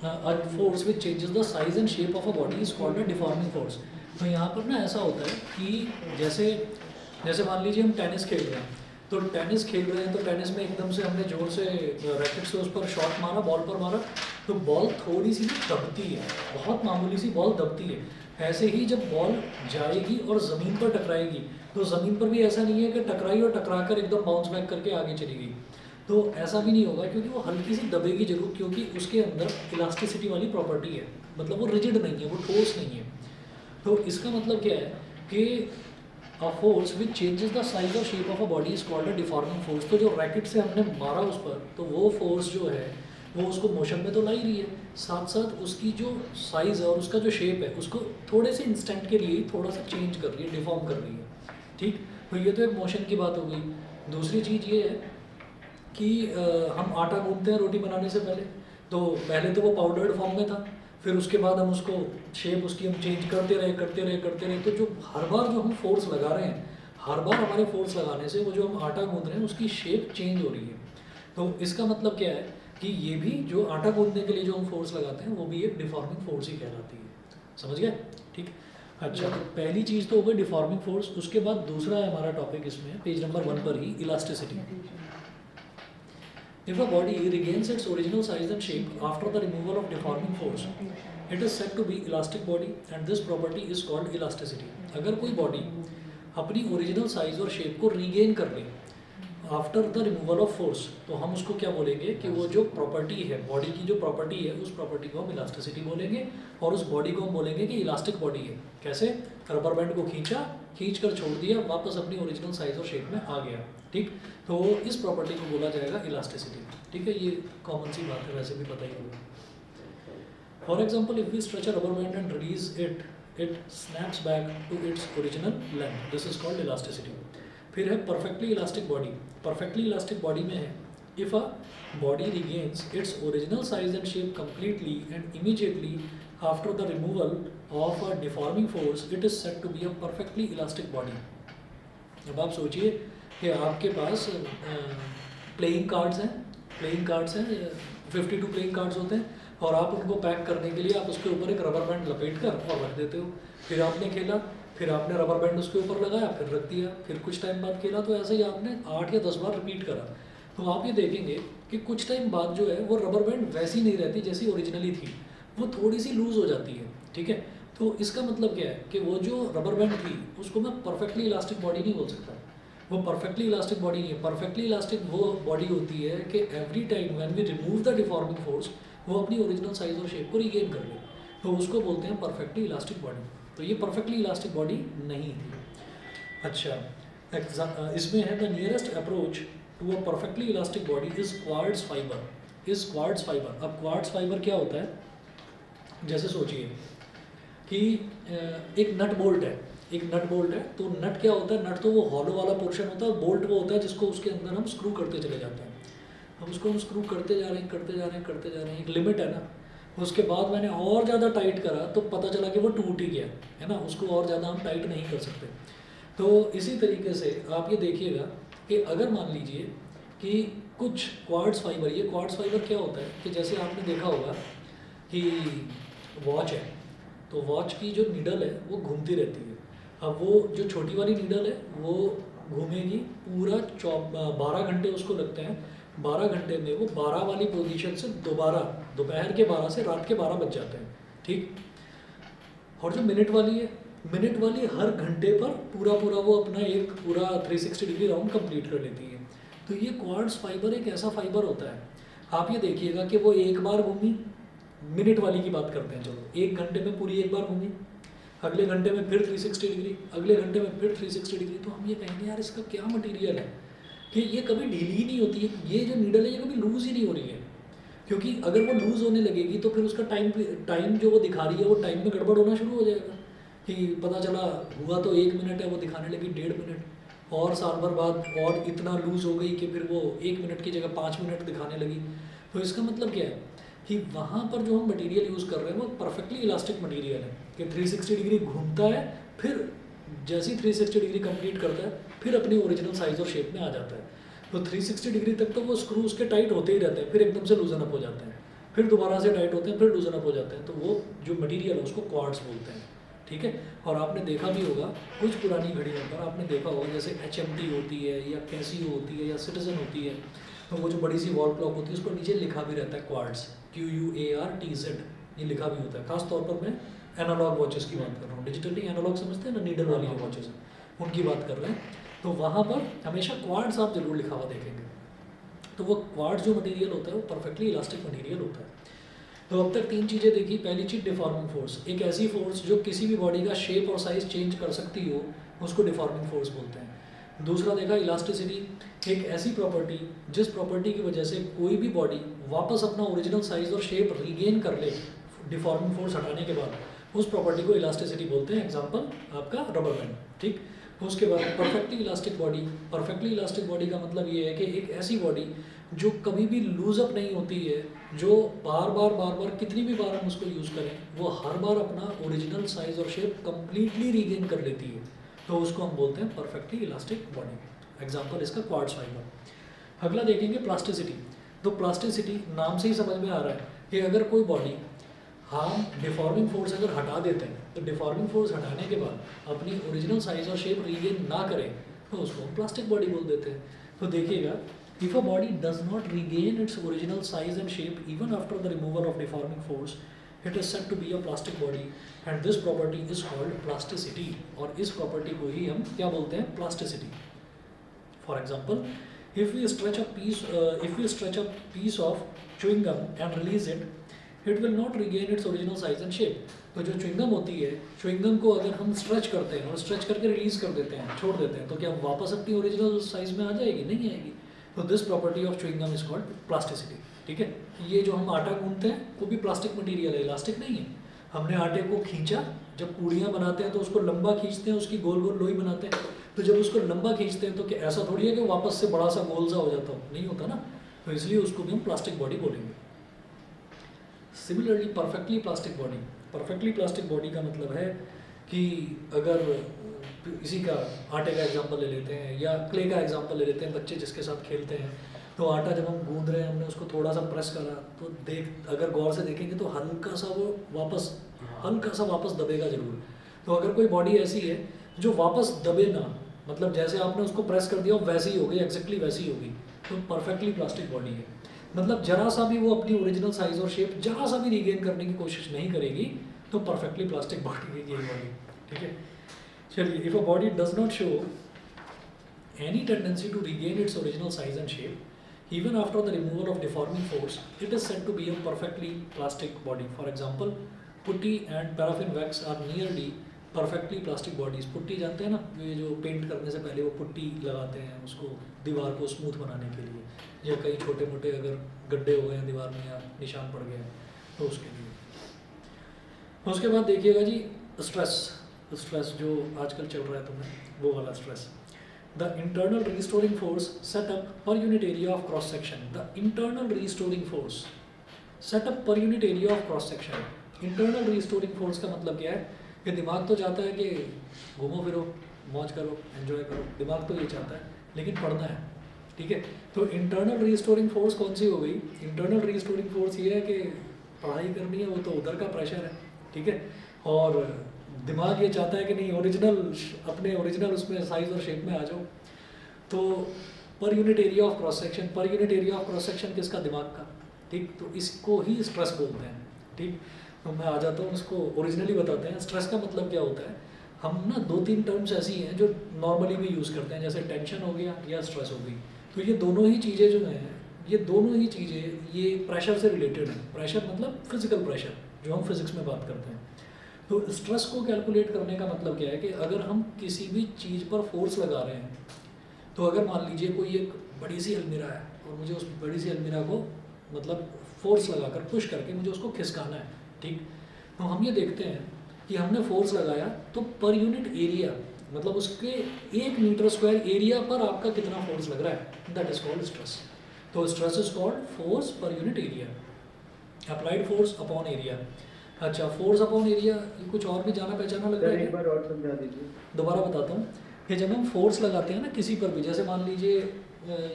a force which changes the size and shape of a body is called a deforming force. तो यहाँ पर ना ऐसा होता है कि जैसे जैसे मान लीजिए हम टेनिस खेल रहे हैं, तो टेनिस खेल रहे हैं तो टेनिस में एकदम से हमने जोर से रैकेट से उस पर शॉट मारा, बॉल पर मारा, तो बॉल थोड़ी सी ना दबती है, बहुत मामूली सी बॉल दबती है। ऐसे ही जब बॉल जाएगी और ज़मीन पर टकराएगी, तो ज़मीन पर भी ऐसा नहीं है कि टकराई और टकरा कर एकदम बाउंस बैक करके आगे चली गई, तो ऐसा भी नहीं होगा, क्योंकि वो हल्की सी दबेगी जरूर, क्योंकि उसके अंदर इलास्टिसिटी वाली प्रॉपर्टी है, मतलब वो रिजिड नहीं है, वो ठोस नहीं है। तो इसका मतलब क्या है कि a force which changes the size और shape of a body is called a deforming force. तो जो रैकेट से हमने मारा उस पर, तो वो फोर्स जो है वो उसको मोशन में तो ला ही रही है, साथ साथ उसकी जो साइज़ है और उसका जो शेप है उसको थोड़े से इंस्टेंट के लिए थोड़ा सा चेंज कर रही है, डिफॉर्म कर रही है। ठीक, तो ये तो एक मोशन की बात हो गई। दूसरी चीज़ ये है कि हम आटा गूंथते हैं रोटी बनाने से पहले, तो पहले तो वो पाउडर्ड फॉर्म में था, फिर उसके बाद हम उसको शेप उसकी हम चेंज करते रहे करते रहे करते रहे, तो जो हर बार जो हम फोर्स लगा रहे हैं, हर बार हमारे फोर्स लगाने से वो जो हम आटा गूंथ रहे हैं उसकी शेप चेंज हो रही है। तो इसका मतलब क्या है कि ये भी जो आटा गूंथने के लिए जो हम फोर्स लगाते हैं वो भी एक डिफॉर्मिंग फोर्स ही कहलाती है। समझ गए? ठीक। अच्छा, तो पहली चीज़ तो हो गई डिफॉर्मिंग फोर्स। उसके बाद दूसरा है हमारा टॉपिक इसमें पेज नंबर 1 पर ही, elasticity. If a body regains its original size and shape after the removal of deforming force, it is said to be elastic body and this property is called elasticity. अगर कोई body अपनी original size और shape को regain कर ले after the removal of force, तो हम उसको क्या बोलेंगे कि वो जो प्रॉपर्टी है, बॉडी की जो प्रॉपर्टी है, उस प्रॉपर्टी को हम इलास्टिसिटी बोलेंगे, और उस बॉडी को हम बोलेंगे कि इलास्टिक बॉडी है। कैसे? रबर बैंड को खींच कर छोड़ दिया, वापस अपनी ओरिजिनल साइज और शेप में आ गया। ठीक, तो इस प्रॉपर्टी को बोला जाएगा इलास्टिसिटी। ठीक है, ये कॉमन सी बात है, वैसे भी पता ही होगा। For example, if we stretch a rubber band and release it, it snaps back to its original length, this is called elasticity. फिर है perfectly elastic body. Perfectly elastic body में है if a body regains its original size and shape completely and immediately after the removal of a deforming force, it is said to be a perfectly elastic body. अब आप सोचिए कि आपके पास playing cards हैं, 52 playing cards होते हैं, और आप उनको पैक करने के लिए आप उसके ऊपर एक रबर बैंड लपेट कर और रख देते हो। फिर आपने खेला, फिर आपने रबर बैंड उसके ऊपर लगाया, फिर रख दिया, फिर कुछ टाइम बाद खेला, तो ऐसे ही आपने 8 या 10 बार रिपीट करा। तो आप ये देखेंगे कि कुछ टाइम बाद जो है वो रबर बैंड वैसी नहीं रहती जैसी ओरिजिनली थी, वो थोड़ी सी लूज़ हो जाती है। ठीक है, तो इसका मतलब क्या है कि वो जो रबर बैंड थी उसको मैं परफेक्टली इलास्टिक बॉडी नहीं बोल सकता। वो परफेक्टली इलास्टिक बॉडी नहीं है। परफेक्टली इलास्टिक वो बॉडी होती है कि every time when we remove the deforming force, वो अपनी ओरिजिनल साइज और शेप को रिगेन कर ले, तो उसको बोलते हैं परफेक्टली इलास्टिक बॉडी। तो ये परफेक्टली इलास्टिक बॉडी नहीं थी। अच्छा, इसमें है the nearest approach to a perfectly elastic body is quartz fibre. अब क्वार्ट्ज फाइबर क्या होता है? जैसे सोचिए कि एक नट बोल्ट है, तो नट क्या होता है? नट तो वो हॉलो वाला पोर्शन होता है, बोल्ट वो होता है जिसको उसके अंदर हम स्क्रू करते चले जाते हैं। अब उसको हम स्क्रू करते जा रहे हैं, एक लिमिट है ना। उसके बाद मैंने और ज़्यादा टाइट करा तो पता चला कि वो टूट ही गया, है ना, उसको और ज़्यादा हम टाइट नहीं कर सकते। तो इसी तरीके से आप ये देखिएगा कि अगर मान लीजिए कि कुछ क्वार्ट्ज फाइबर, ये क्वार्ट्ज फाइबर क्या होता है कि जैसे आपने देखा होगा कि वॉच है, तो वॉच की जो नीडल है वो घूमती रहती है। अब वो जो छोटी वाली नीडल है वो घूमेगी पूरा 12 घंटे उसको लगते हैं। 12 घंटे में वो 12 वाली पोजीशन से दोबारा दोपहर के 12 से रात के 12 बज जाते हैं। ठीक, और जो मिनट वाली हर घंटे पर पूरा वो अपना एक पूरा 360 डिग्री राउंड कंप्लीट कर लेती है। तो ये क्वार्ट्ज फाइबर एक ऐसा फाइबर होता है, आप ये देखिएगा कि वो एक बार घूमी, मिनट वाली की बात करते हैं, चलो 1 घंटे में पूरी एक बार घूमी, अगले घंटे में फिर 360 डिग्री, अगले घंटे में फिर 360 डिग्री। तो हम ये कहेंगे यार इसका क्या मटेरियल है कि ये कभी ढीली ही नहीं होती है, ये जो नीडल है ये कभी लूज़ ही नहीं हो रही है। क्योंकि अगर वो लूज़ होने लगेगी तो फिर उसका टाइम जो वो दिखा रही है वो टाइम में गड़बड़ होना शुरू हो जाएगा, कि पता चला हुआ तो 1 मिनट है, वो दिखाने लगी 1.5 मिनट, और साल भर बाद और इतना लूज़ हो गई कि फिर वो 1 मिनट की जगह 5 मिनट दिखाने लगी। तो इसका मतलब क्या है कि वहाँ पर जो हम मटेरियल यूज़ कर रहे हैं वो परफेक्टली इलास्टिक मटेरियल है कि 360 डिग्री घूमता है, फिर जैसे ही 360 डिग्री कंप्लीट करता है फिर अपनी ओरिजिनल साइज़ और शेप में आ जाता है। तो 360 डिग्री तक तो वो स्क्रू उसके टाइट होते ही रहते हैं, फिर एकदम से लूजन अप हो जाते हैं, फिर दोबारा से टाइट होते हैं, फिर लूजन अप हो जाते हैं, तो वो जो मटेरियल है उसको क्वार्ट्स बोलते हैं, ठीक है। और आपने देखा भी होगा कुछ पुरानी घड़ियों पर, आपने देखा होगा जैसे HMT होती है या कैसियो होती है या सिटीजन होती है, तो वो जो बड़ी सी वॉल क्लॉक होती है उसको नीचे लिखा भी रहता है क्वार्ट्स, QUARTZ, ये लिखा भी होता है। खास तौर पर मैं एनालॉग वॉचेस की बात कर रहा हूँ, डिजिटली एनालॉग समझते हैं ना, नीडल वाली जो वॉचेस हैं उनकी बात कर रहे हैं, तो वहाँ पर हमेशा क्वार्ट्स आप जरूर लिखा हुआ देखेंगे। तो वो क्वार्ट्स जो मटेरियल होता है वो परफेक्टली इलास्टिक मटेरियल होता है। तो अब तक 3 चीज़ें देखी। पहली चीज़ डिफॉर्मिंग फोर्स, एक ऐसी फोर्स जो किसी भी बॉडी का शेप और साइज चेंज कर सकती हो, उसको डिफॉर्मिंग फोर्स बोलते हैं। दूसरा देखा इलास्टिसिटी, एक ऐसी प्रॉपर्टी जिस प्रॉपर्टी की वजह से कोई भी बॉडी वापस अपना ओरिजिनल साइज और शेप रीगेन कर ले डिफॉर्मिंग फोर्स हटाने के बाद, उस प्रॉपर्टी को इलास्टिसिटी बोलते हैं। एग्जांपल आपका रबर बैंड, ठीक। उसके बाद perfectly elastic body, perfectly elastic body का मतलब ये है कि एक ऐसी बॉडी जो कभी भी लूज अप नहीं होती है, जो बार बार कितनी भी बार हम उसको यूज़ करें वो हर बार अपना ओरिजिनल साइज और शेप कंप्लीटली रीगेन कर लेती है, तो उसको हम बोलते हैं परफेक्टली इलास्टिक बॉडी। एग्जांपल इसका क्वार्ट्ज फाइबर। अगला देखेंगे प्लास्टिसिटी। तो प्लास्टिसिटी नाम से ही समझ में आ रहा है कि अगर कोई बॉडी हम डिफॉर्मिंग फोर्स अगर हटा देते हैं, तो डिफॉर्मिंग फोर्स हटाने के बाद अपनी ओरिजिनल साइज और शेप रीगेन ना करें, तो उसको हम प्लास्टिक बॉडी बोल देते हैं। तो देखिएगा, if a body does not regain its original size and shape even after the removal of deforming force, it is said to be a plastic body, and this property is called plasticity। और इस property को ही हम क्या बोलते हैं, plasticity. For example, if we stretch a piece of chewing gum and release it, it will not regain its original size and shape। तो जो chewing gum होती है, च्युइंगम को अगर हम स्ट्रेच करते हैं और स्ट्रेच करके रिलीज कर देते हैं, छोड़ देते हैं, तो क्या वापस अपनी ओरिजिनल साइज में आ जाएगी? नहीं आएगी। तो this property of chewing gum is called plasticity, ठीक है। ये जो हम आटा गूंथते हैं वो भी प्लास्टिक मटेरियल है, इलास्टिक नहीं है। हमने आटे को खींचा, जब पूड़ियाँ बनाते हैं तो उसको लंबा खींचते हैं, उसकी गोल गोल लोई बनाते हैं, तो जब उसको लंबा खींचते हैं तो क्या ऐसा थोड़ी है कि वापस से बड़ा सा गोल सा हो जाता हो, नहीं होता ना, तो इसलिए उसको भी हम प्लास्टिक बॉडी बोलेंगे। Similarly perfectly plastic body, perfectly plastic body का मतलब है कि अगर इसी का आटे का एग्जांपल ले लेते हैं या क्ले का एग्जांपल ले लेते हैं, बच्चे जिसके साथ खेलते हैं, तो आटा जब हम गूंद रहे हैं, हमने उसको थोड़ा सा प्रेस करा, तो अगर गौर से देखेंगे तो हल्का सा वापस दबेगा जरूर। तो अगर कोई बॉडी ऐसी है जो वापस दबे ना, मतलब जैसे आपने उसको प्रेस कर दिया वैसी ही होगी, एग्जैक्टली वैसी ही होगी, तो परफेक्टली प्लास्टिक बॉडी है। मतलब जरा सा भी वो अपनी ओरिजिनल साइज और शेप जरा सा भी रिगेन करने की कोशिश नहीं करेगी, तो परफेक्टली प्लास्टिक बॉडी है ये बॉडी, ठीक है। चलिए, if a body does not show any tendency to regain its original size and shape even after the removal of deforming force, it is said to be a perfectly plastic body। For example, putty and paraffin wax are nearly perfectly plastic bodies। Putty जानते हैं ना, ये जो paint करने से पहले वो putty लगाते हैं उसको दीवार को स्मूथ बनाने के लिए, या कई छोटे मोटे अगर गड्ढे हो गए हैं दीवार में या निशान पड़ गए हैं तो उसके लिए। उसके बाद देखिएगा जी स्ट्रेस जो आजकल चल रहा है तुम्हें, वो वाला stress. The internal restoring force setup per unit area of cross section. The internal restoring force setup per unit area of cross section. Internal restoring force का मतलब क्या है कि दिमाग तो चाहता है कि घूमो फिरो, मौज करो, एंजॉय करो, दिमाग तो ये चाहता है, लेकिन पढ़ना है, ठीक है। तो इंटरनल रिस्टोरिंग फोर्स कौन सी हो गई? इंटरनल रिस्टोरिंग फोर्स ये है कि पढ़ाई करनी है, वो तो उधर का प्रेशर है, ठीक है। और दिमाग ये चाहता है कि नहीं, अपने ओरिजिनल उसमें साइज और शेप में आ जाओ। तो per unit area of cross section, per unit area of cross section किसका? दिमाग का, ठीक। तो इसको ही स्ट्रेस बोलते हैं, ठीक। तो मैं आ जाता हूँ, उसको ओरिजिनली बताते हैं। स्ट्रेस का मतलब क्या होता है? हम ना 2-3 टर्म्स ऐसी हैं जो नॉर्मली भी यूज़ करते हैं, जैसे टेंशन हो गया या स्ट्रेस हो गई। तो ये दोनों ही चीज़ें जो हैं, ये दोनों ही चीज़ें ये प्रेशर से रिलेटेड है। प्रेशर मतलब फिजिकल प्रेशर, जो हम फिजिक्स में बात करते हैं। तो स्ट्रेस को कैलकुलेट करने का मतलब क्या है कि अगर हम किसी भी चीज़ पर फोर्स लगा रहे हैं, तो अगर मान लीजिए कोई एक बड़ी सी अलमीरा है और मुझे उस बड़ी सी अलमीरा को मतलब फोर्स लगाकर पुश करके मुझे उसको खिसकाना है, ठीक। तो हम ये देखते हैं कि हमने फोर्स लगाया, तो पर यूनिट एरिया मतलब उसके 1 मीटर स्क्वायर एरिया पर आपका कितना फोर्स लग रहा है, दैट इज कॉल्ड स्ट्रेस। तो stress is called force per unit area, applied force upon area. अच्छा, फोर्स अपॉन एरिया कुछ और भी जाना पहचाना लग रहा है? एक बार और समझा दीजिए। दोबारा बताता हूँ कि जब हम फोर्स लगाते हैं ना किसी पर भी, जैसे मान लीजिए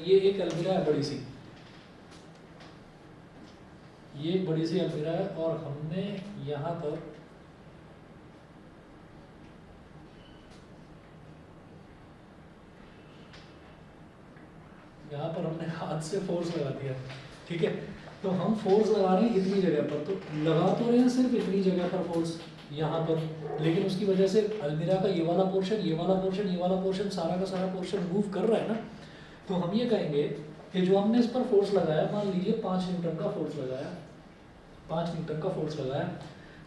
ये एक अलमीरा है बड़ी सी, ये एक बड़ी सी अलमीरा है और हमने यहाँ पर हमने हाथ से फोर्स लगा दिया, ठीक है। तो हम फोर्स लगा रहे हैं इतनी जगह पर, तो लगा तो रहे हैं सिर्फ इतनी जगह पर फोर्स यहाँ पर, लेकिन उसकी वजह से अलमीरा का ये वाला पोर्शन, ये वाला पोर्शन, ये वाला पोर्शन, सारा का सारा पोर्शन मूव कर रहा है ना। तो हम ये कहेंगे कि जो हमने इस पर फोर्स लगाया, मान लीजिए 5 न्यूटन का फोर्स लगाया, 5 न्यूटन का फोर्स लगाया,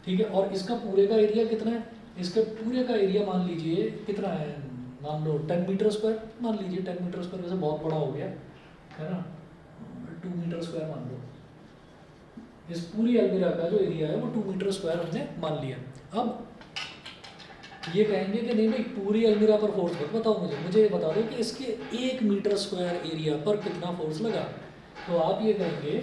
ठीक है। और इसका पूरे का एरिया कितना है, इसके पूरे का एरिया मान लीजिए कितना है, मान लो 10 मीटर स्क्वायर, मान लीजिए 10 मीटर स्क्वायर, वैसे बहुत बड़ा हो गया है ना, 2 मीटर स्क्वायर मान लो। इस पूरी अलमीरा का जो एरिया है वो 2 मीटर स्क्वायर हमने मान लिया। अब ये कहेंगे कि नहीं भाई पूरी अलमीरा पर फोर्स मत बताओ, मुझे ये बता दो कि इसके 1 मीटर स्क्वायर एरिया पर कितना फोर्स लगा। तो आप ये कहेंगे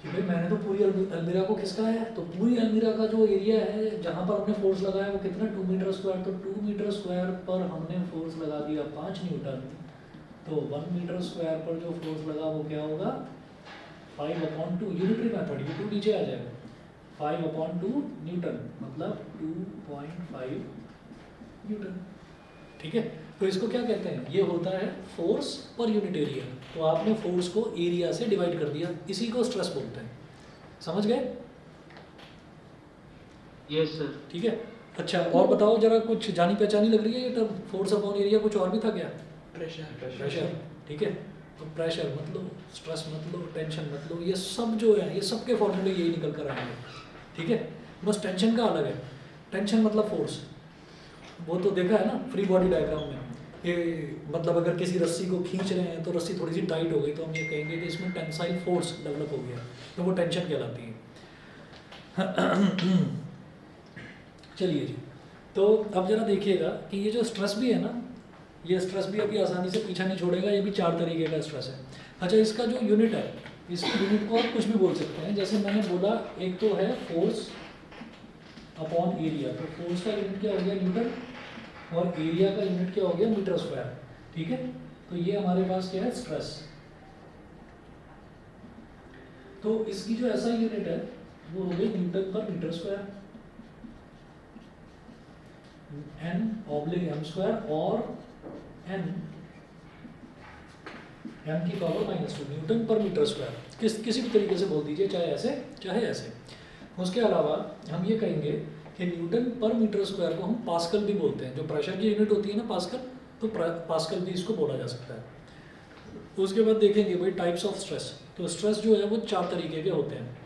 कि भाई मैंने तो पूरी अलमीरा को खिसका है, तो पूरी अलमीरा का जो एरिया है जहाँ पर हमने फोर्स लगाया वो कितना, 2 मीटर स्क्वायर। तो 2 मीटर स्क्वायर पर हमने फोर्स लगा दिया 5 न्यूटन, तो 1 मीटर स्क्वायर पर जो फोर्स लगा वो क्या होगा, 5/2, यूनिटरी मेथड, ये 2 नीचे आ जाएगा, 5/2 न्यूटन, मतलब 2.5 न्यूटन, ठीक है। तो इसको क्या कहते हैं, ये होता है फोर्स पर यूनिट एरिया। तो आपने फोर्स को एरिया से डिवाइड कर दिया, इसी को स्ट्रेस बोलते हैं, समझ गए? Yes sir. ठीक है। अच्छा और बताओ जरा, कुछ जानी पहचानी लग रही है ये टर्म, फोर्स अपॉन एरिया, कुछ और भी था क्या? प्रेशर, ठीक है। तो प्रेशर मत लो, स्ट्रेस मत लो, टेंशन मत लो, ये सब जो है ये सब के फॉर्मूले यही निकल कर आएंगे, ठीक है। बस टेंशन का अलग है, टेंशन मतलब फोर्स, वो तो देखा है ना फ्री बॉडी डायग्राम में, ये मतलब अगर किसी रस्सी को खींच रहे हैं तो रस्सी थोड़ी सी टाइट हो गई तो हम ये कहेंगे कि इसमें टेंसाइल फोर्स डेवलप हो गया, तो वो टेंशन कहलाती है। चलिए जी, तो अब जरा देखिएगा कि ये जो स्ट्रेस भी है ना, ये स्ट्रेस भी अभी आसानी से पीछा नहीं छोड़ेगा, ये भी 4 तरीके का स्ट्रेस है। अच्छा इसका जो यूनिट है, इसकी यूनिट को आप कुछ भी बोल सकते हैं, जैसे मैंने बोला एक तो है फोर्स अपॉन एरिया, तो फोर्स का यूनिट क्या हो गया न्यूटन, और एरिया का यूनिट क्या हो गया मीटर स्क्वायर, ठीक है। तो ये हमारे पास क्या है स्ट्रेस। तो इसकी जो ऐसा यूनिट है वो हो गई Newton per metre square, n/m², और n m की power -2 Newton per metre square, किसी भी तरीके से बोल दीजिए, चाहे ऐसे चाहे ऐसे। उसके अलावा हम ये कहेंगे कि न्यूटन पर मीटर स्क्वायर को हम पास्कल भी बोलते हैं, जो प्रेशर की यूनिट होती है ना पास्कल, तो पास्कल भी इसको बोला जा सकता है। उसके बाद देखेंगे भाई टाइप्स ऑफ स्ट्रेस, तो स्ट्रेस जो है वो 4 तरीके के होते हैं।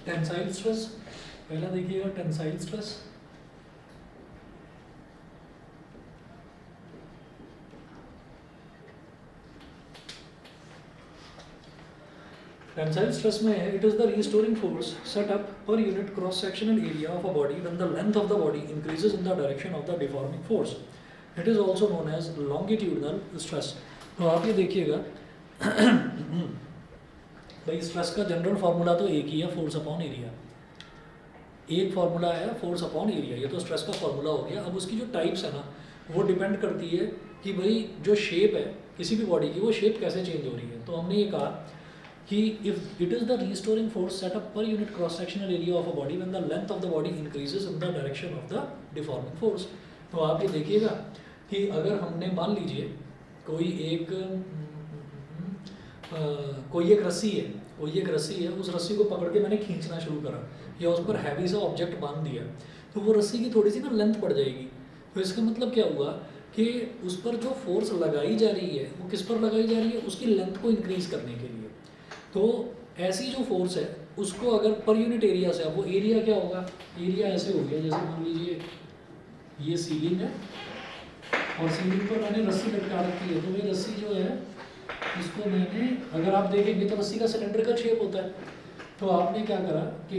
टेंसाइल स्ट्रेस, पहला देखिएगा टेंसाइल स्ट्रेस, टेंसाइल स्ट्रेस में है, it is the restoring force set up per unit cross sectional area of a body when the length of the body increases in the direction of the deforming force, it is also known as longitudinal stress. तो आप ये देखिएगा भाई stress का general formula तो एक ही है, force upon area, एक फार्मूला है फोर्स अपॉन एरिया, ये तो स्ट्रेस का फार्मूला हो गया। अब उसकी जो टाइप्स है ना वो डिपेंड करती है कि भाई जो शेप है किसी भी बॉडी की, वो शेप कैसे चेंज हो रही है। तो हमने ये कहा कि if it is the restoring force set up per unit cross sectional area of a body when the length of the body increases in the direction of the deforming force. तो आप ये देखिएगा कि अगर हमने मान लीजिए कोई एक रस्सी है, उस रस्सी को पकड़ के मैंने खींचना शुरू करा या उस पर हैवी सा ऑब्जेक्ट बांध दिया, तो वो रस्सी की थोड़ी सी ना लेंथ बढ़ जाएगी। तो इसका मतलब क्या हुआ कि उस पर जो फोर्स लगाई जा रही है वो किस पर लगाई जा रही है, उसकी लेंथ को इंक्रीज करने के लिए। तो ऐसी जो फोर्स है उसको अगर पर यूनिट एरिया से, अब वो एरिया क्या होगा, एरिया ऐसे हो गया जैसे मान लीजिए ये सीलिंग है और सीलिंग पर मैंने रस्सी लटका रखी है, तो ये रस्सी जो है इसको मैंने, अगर आप देखेंगे तो रस्सी का सिलेंड्रिकल शेप होता है। तो आपने क्या करा कि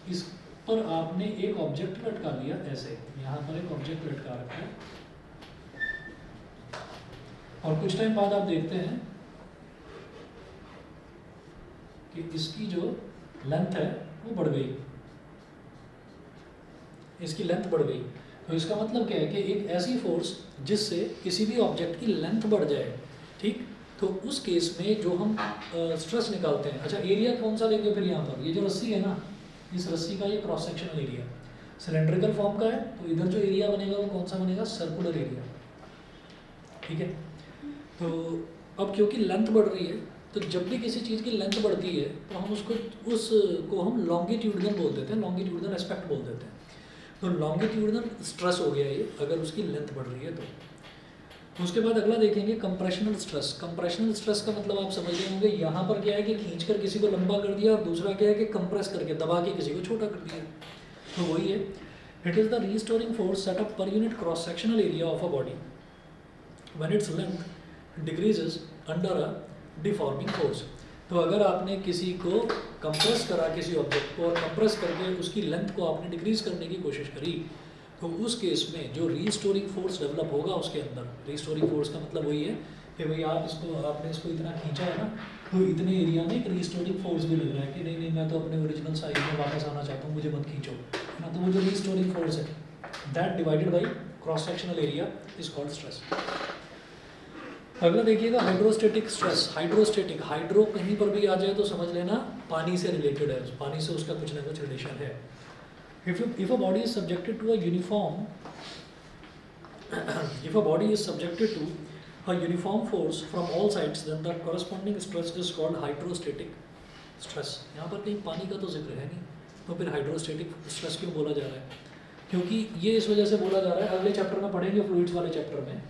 इस पर आपने एक ऑब्जेक्ट लटका लिया, ऐसे यहाँ पर एक ऑब्जेक्ट लटका रखा है, और कुछ टाइम बाद आप देखते हैं कि इसकी जो लेंथ है वो बढ़ गई, इसकी लेंथ बढ़ गई। तो इसका मतलब क्या है कि एक ऐसी फोर्स जिससे किसी भी ऑब्जेक्ट की लेंथ बढ़ जाए, ठीक, तो उस केस में जो हम स्ट्रेस निकालते हैं, अच्छा एरिया कौन सा लेंगे फिर यहाँ पर, ये जो रस्सी है ना, इस रस्सी का ये cross sectional area cylindrical form का है, तो इधर जो एरिया बनेगा वो कौन सा बनेगा, सर्कुलर एरिया, ठीक है। तो अब क्योंकि लेंथ बढ़ रही है, तो जब भी किसी चीज़ की लेंथ बढ़ती है तो हम उसको हम लॉन्गिट्यूडनल बोल देते हैं, लॉन्गिट्यूडनल एस्पेक्ट बोल देते हैं। तो लॉन्गिट्यूडनल स्ट्रेस हो गया ये, अगर उसकी लेंथ बढ़ रही है तो उसके बाद अगला देखेंगे कंप्रेशनल स्ट्रेस। कंप्रेशनल स्ट्रेस का मतलब आप समझ रहे होंगे, यहाँ पर क्या है कि खींचकर किसी को लंबा कर दिया, और दूसरा क्या है कि कंप्रेस करके दबा के किसी को छोटा कर दिया, तो वही है। It is the restoring force set up per unit cross sectional area of a body when its length decreases under a deforming force. तो अगर आपने किसी को कंप्रेस करा, किसी ऑब्जेक्ट को, और कंप्रेस करके उसकी लेंथ को आपने डिक्रीज करने की कोशिश करी, तो उस केस में जो रीस्टोरिंग फोर्स डेवलप होगा उसके अंदर, रीस्टोरिंग फोर्स का मतलब वही है कि भाई आपने इसको इतना खींचा है ना, तो इतने एरिया में एक रीस्टोरिंग फोर्स भी लग रहा है कि नहीं नहीं मैं तो अपने ओरिजिनल साइज में वापस आना चाहता हूँ, मुझे मत खींचो, है ना। तो वो जो रीस्टोरिंग फोर्स है that divided by cross sectional area is called stress. अगला देखिएगा हाइड्रोस्टेटिक स्ट्रेस। हाइड्रोस्टेटिक, हाइड्रो कहीं पर भी आ जाए तो समझ लेना पानी से रिलेटेड है, पानी से उसका कुछ ना कुछ रिलेशन है। If a body is subjected to a uniform if a body is subjected to a uniform force from all sides, then the corresponding stress is called hydrostatic stress। यहाँ पर कहीं पानी का तो जिक्र है नहीं, तो फिर हाइड्रोस्टेटिक स्ट्रेस क्यों बोला जा रहा है, क्योंकि ये इस वजह से बोला जा रहा है, अगले चैप्टर में पढ़ेंगे फ्लूइड्स वाले चैप्टर में,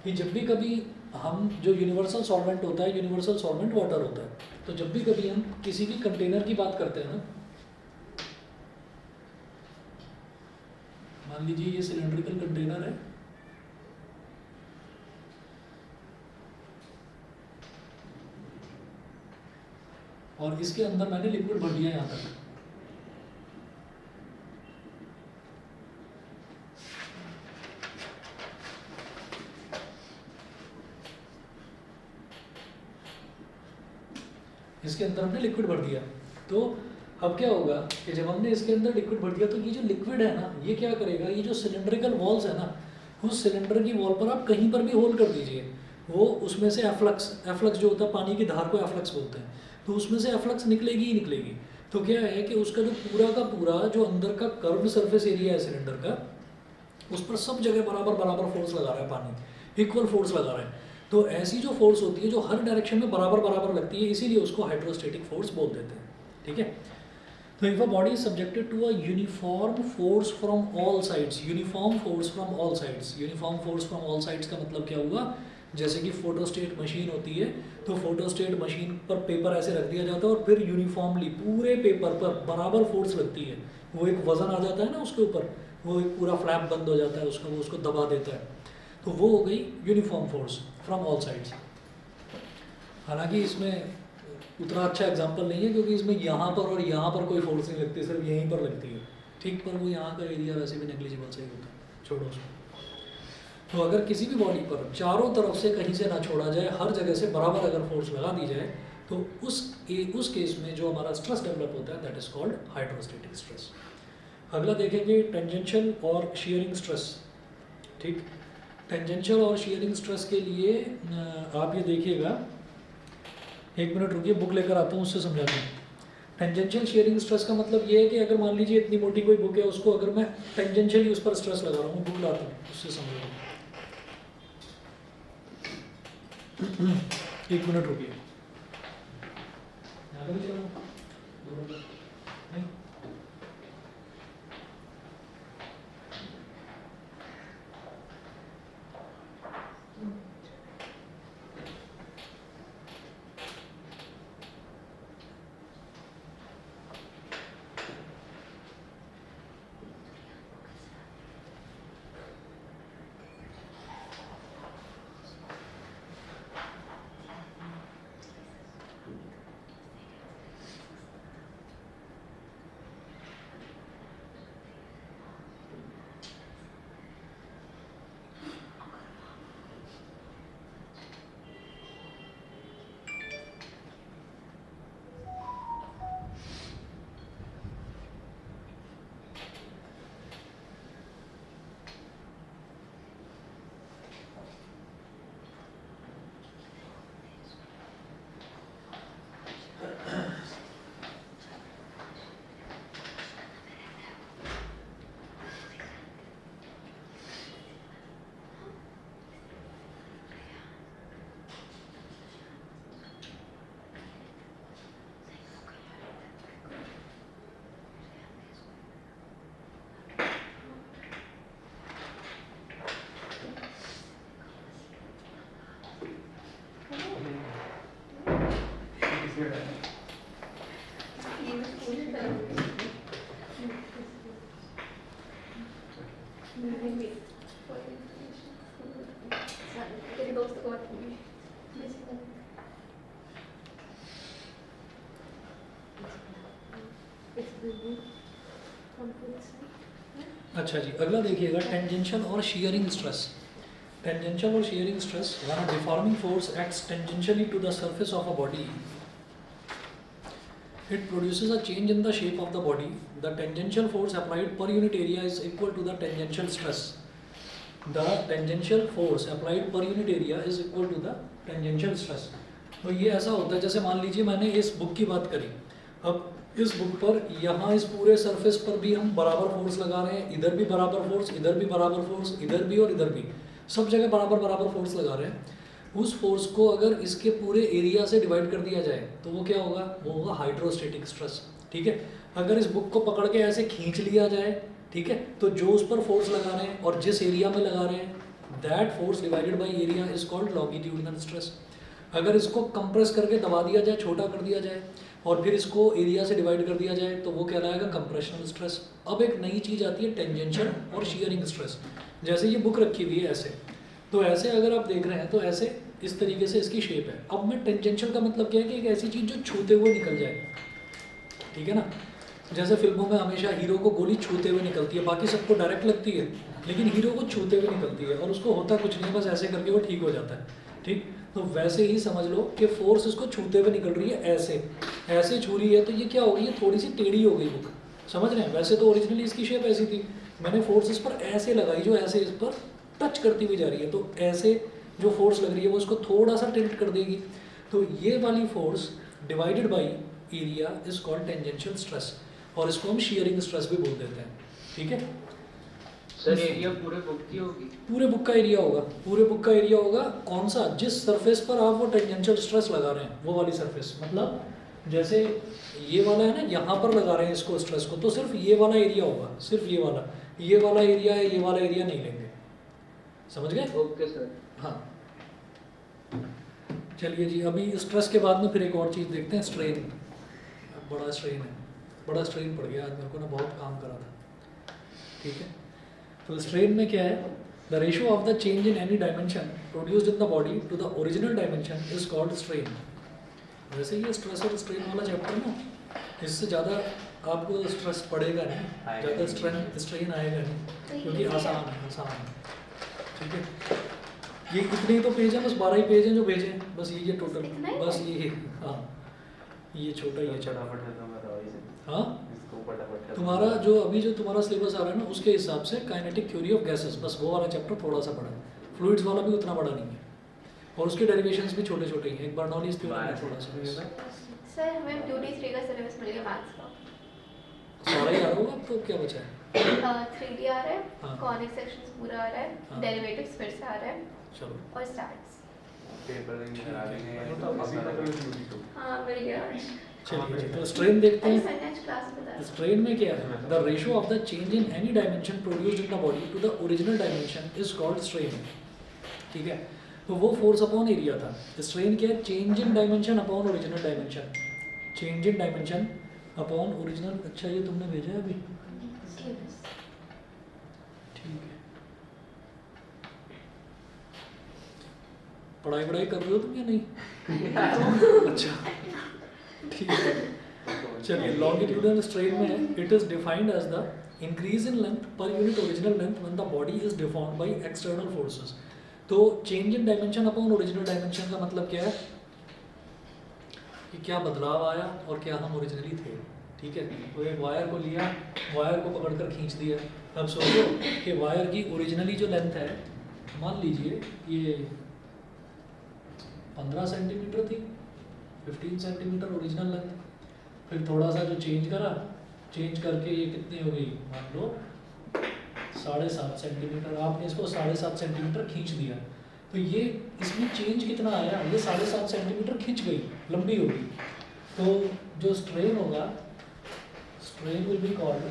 कि जब भी कभी हम जो यूनिवर्सल सॉल्वेंट होता है, यूनिवर्सल सॉल्वेंट वाटर होता है, तो जब भी कभी हम किसी भी कंटेनर की बात करते हैं ना, मान लीजिए ये सिलेंड्रिकल कंटेनर है, और इसके अंदर मैंने लिक्विड भर दिया यहाँ तक, इसके अंदर हमने लिक्विड भर दिया। तो अब क्या होगा कि जब हमने इसके अंदर लिक्विड भर दिया, तो ये जो लिक्विड है ना, ये क्या करेगा, ये जो सिलेंड्रिकल वॉल्स है ना, उस सिलेंडर की वॉल पर आप कहीं पर भी होल कर दीजिए, वो उसमें से एफ्लक्स जो होता है, पानी की धार को एफ्लक्स बोलते हैं, तो उसमें से एफ्लक्स निकलेगी ही निकलेगी। तो क्या है कि उसका जो पूरा का पूरा जो अंदर का कर्व सरफेस एरिया है सिलेंडर का, उस पर सब जगह बराबर बराबर फोर्स लगा रहा है पानी, इक्वल फोर्स लगा रहा है। तो ऐसी जो फोर्स होती है जो हर डायरेक्शन में बराबर बराबर लगती है, इसीलिए उसको हाइड्रोस्टेटिक फोर्स बोल देते हैं, ठीक है। तो if a body is subjected to a uniform force from all sides, uniform force from all sides, uniform force from all sides का मतलब क्या हुआ, जैसे कि फोटोस्टेट मशीन होती है, तो फोटोस्टेट मशीन पर पेपर ऐसे रख दिया जाता है, और फिर यूनिफॉर्मली पूरे पेपर पर बराबर फोर्स लगती है, वो एक वजन आ जाता है ना उसके ऊपर, वो एक पूरा फ्लैप बंद हो जाता है उसका, वो उसको दबा देता है, तो वो हो गई uniform force from all sides. हालांकि इसमें उतना अच्छा एग्जाम्पल नहीं है, क्योंकि इसमें यहाँ पर और यहाँ पर कोई फोर्स नहीं लगती, सिर्फ यहीं पर लगती है, ठीक, पर वो यहाँ का एरिया वैसे भी नेग्लिजिबल सही होता है, छोड़ो उसको। तो अगर किसी भी बॉडी पर चारों तरफ से कहीं से ना छोड़ा जाए, हर जगह से बराबर अगर फोर्स लगा दी जाए, तो उस केस में जो हमारा स्ट्रेस डेवलप होता है that is called hydrostatic stress. अगला देखेंगे टेंजेंशियल और शियरिंग स्ट्रेस, ठीक। टेंजेंशियल और शियरिंग स्ट्रेस के लिए आप ये देखिएगा, एक मिनट रुकिए, बुक लेकर आता हूँ, उससे समझाता हूँ। टेंजेंशियल शियरिंग स्ट्रेस का मतलब ये है कि अगर मान लीजिए इतनी मोटी कोई बुक है, उसको अगर मैं टेंजेंशियली उस पर स्ट्रेस लगा रहा हूँ, बुक लाता हूँ, उससे समझ, एक मिनट रुकिए, यहाँ पर भी चलो, नहीं अच्छा जी, अगला देखिएगा टेंजेंशियल और शीयरिंग स्ट्रेस। टेंजेंशियल और shearing stress, when a deforming force acts tangentially to the surface of a body, it produces a change in the shape of the body. The tangential force applied per unit area is equal to the tangential stress. The tangential force applied per unit area is equal to the tangential stress. तो ये ऐसा होता है, जैसे मान लीजिए मैंने इस बुक की बात करी, अब इस बुक पर यहाँ इस पूरे सरफेस पर भी हम बराबर फोर्स लगा रहे हैं, इधर भी बराबर फोर्स, इधर भी बराबर फोर्स, इधर भी और इधर भी, सब जगह बराबर बराबर फोर्स लगा रहे हैं। उस फोर्स को अगर इसके पूरे एरिया से डिवाइड कर दिया जाए तो वो क्या होगा, वो होगा हाइड्रोस्टेटिक स्ट्रेस। ठीक है, अगर इस बुक को पकड़ के ऐसे खींच लिया जाए, ठीक है, तो जो उस पर फोर्स लगा रहे हैं और जिस एरिया में लगा रहे हैं, that force divided by area is called longitudinal stress. अगर इसको कंप्रेस करके दबा दिया जाए, छोटा कर दिया जाए और फिर इसको एरिया से डिवाइड कर दिया जाए तो वो कहलाएगा कंप्रेशनल स्ट्रेस। अब एक नई चीज़ आती है टेंजेंशियल और शीयरिंग स्ट्रेस। जैसे ये बुक रखी हुई है ऐसे, तो ऐसे अगर आप देख रहे हैं तो ऐसे इस तरीके से इसकी शेप है। अब मैं टेंजेंशियल का मतलब क्या है कि एक ऐसी चीज़ जो छूते हुए निकल जाए, ठीक है ना। जैसे फिल्मों में हमेशा हीरो को गोली छूते हुए निकलती है, बाकी सबको डायरेक्ट लगती है, लेकिन हीरो को छूते हुए निकलती है और उसको होता कुछ नहीं, बस ऐसे करके वो ठीक हो जाता है। ठीक, तो वैसे ही समझ लो कि फोर्स इसको छूते हुए निकल रही है, ऐसे ऐसे छू रही है, तो ये क्या हो गई, ये थोड़ी सी टेढ़ी हो गई बुक, समझ रहे हैं। वैसे तो ओरिजिनली इसकी शेप ऐसी थी, मैंने फोर्स इस पर ऐसे लगाई जो ऐसे इस पर टच करती हुई जा रही है, तो ऐसे जो फोर्स लग रही है वो इसको थोड़ा सा टिल्ट कर देगी। तो ये वाली force divided by area is called tangential stress, और इसको हम शीयरिंग स्ट्रेस भी बोल देते हैं। ठीक है सर, एरिया पूरे बुक की होगी? पूरे बुक का एरिया होगा, पूरे बुक का एरिया होगा। कौन सा, जिस सरफेस पर आप वो टेंजेंशियल स्ट्रेस लगा रहे हैं वो वाली सरफेस, मतलब जैसे ये वाला है ना, यहाँ पर लगा रहे हैं इसको स्ट्रेस को, तो सिर्फ ये वाला एरिया होगा, सिर्फ ये वाला एरिया है, ये वाला एरिया नहीं लेंगे, समझ गए। Okay sir. हाँ चलिए जी, अभी स्ट्रेस के बाद में फिर एक और चीज़ देखते हैं, स्ट्रेन। बड़ा स्ट्रेन है, बड़ा स्ट्रेन पड़ गया आज मेरे को ना, बहुत काम करा था। ठीक है, तो स्ट्रेन में क्या है, the ratio of the change in any dimension produced in the body to the original dimension is called strain. वैसे ये स्ट्रेस और स्ट्रेन वाला चैप्टर ना, इससे ज़्यादा आपको स्ट्रेस पड़ेगा नहीं, ज़्यादा स्ट्रेन आएगा नहीं, क्योंकि आसान है। ठीक है, ये इतने ही तो पेज हैं, बस 12 ही पेज हैं जो भेजे हैं, बस ये टोटल, बस ये, हाँ ये छोटा ही है चैप्टर। हाँ तुम्हारा जो अभी जो तुम्हारा सिलेबस आ रहा है ना, उसके हिसाब से काइनेटिक थ्योरी ऑफ गैसेस, बस वो वाला चैप्टर थोड़ा सा बड़ा है, फ्लूइड्स वाला भी उतना बड़ा नहीं है, और उसके डेरिवेशंस भी छोटे छोटे ही हैं। एक बर्नौलीज थ्योरी है थोड़ा सा। सर हमें ड्यूटी 3 का सिलेबस मिल गया मैथ्स का, सारा ही आ रहा होगा, तो क्या बचा है? 3D आ रहा है, हाँ। कॉनिक सेक्शंस पूरा आ रहा है, हाँ। डेरिवेटिव्स फिर से आ रहा है चलो और स्टैट्स। पेपर हाँ मिल गया। चलिए जी, तो स्ट्रेन देखते अरे हैं। सर ने आज क्लास में बताया। स्ट्रेन में क्या है, the ratio of the change in any dimension produced in the body to the original dimension is called strain. ठीक है, तो वो फोर्स अपॉन एरिया था। स्ट्रेन क्या है, change in dimension upon original dimension, change in dimension upon original. अच्छा ये तुमने भेजा है अभी, सिलेबस। ठीक है, पढ़ाई कर रहे हो तुम या नहीं? अच्छा ठीक है, चलिए लॉन्गिट्यूडनल स्ट्रेन में है, it is defined as the increase in length per unit original length when the body is deformed by external forces. तो change in dimension upon original dimension का मतलब क्या है कि क्या बदलाव आया और क्या हम ओरिजिनली थे। ठीक है, तो एक वायर को लिया, वायर को पकड़कर खींच दिया। अब सोचो कि वायर की ओरिजिनली जो लेंथ है, मान लीजिए ये 15 सेंटीमीटर थी, 15 सेंटीमीटर ओरिजिनल लेंथ, फिर थोड़ा सा जो चेंज करा, चेंज करके ये कितनी हो गई, मान लो 7.5 सेंटीमीटर। आपने इसको 7.5 सेंटीमीटर खींच दिया, तो ये इसमें चेंज कितना आया, ये 7.5 सेंटीमीटर खींच गई, लंबी हो गई। तो जो स्ट्रेन होगा, strain will be called